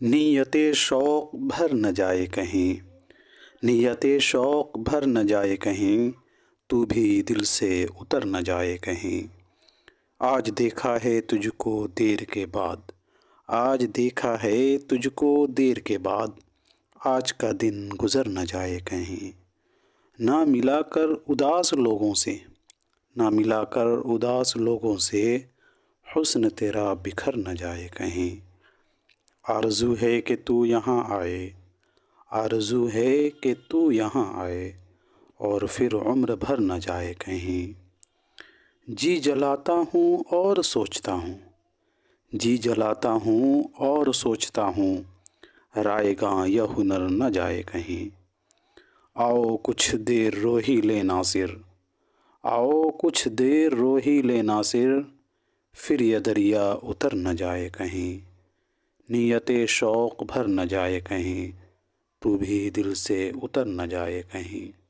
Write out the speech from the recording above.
نیت شوق بھر نہ جائے کہیں، نیت شوق بھر نہ جائے کہیں، تو بھی دل سے اتر نہ جائے کہیں۔ آج دیکھا ہے تجھ کو دیر کے بعد، آج دیکھا ہے تجھ کو دیر کے بعد، آج کا دن گزر نہ جائے کہیں۔ نہ ملا کر اداس لوگوں سے، نہ ملا کر اداس لوگوں سے، حسن تیرا بکھر نہ جائے کہیں۔ آرزو ہے کہ تو یہاں آئے، آرزو ہے کہ تو یہاں آئے، اور پھر عمر بھر نہ جائے کہیں۔ جی جلاتا ہوں اور سوچتا ہوں، جی جلاتا ہوں اور سوچتا ہوں، رائے گاں یہ ہنر نہ جائے کہیں۔ آؤ کچھ دیر رو ہی لے ناصر، آؤ کچھ دیر رو ہی لے ناصر، پھر یہ دریا اتر نہ جائے کہیں۔ نیت شوق بھر نہ جائے کہیں، تو بھی دل سے اتر نہ جائے کہیں۔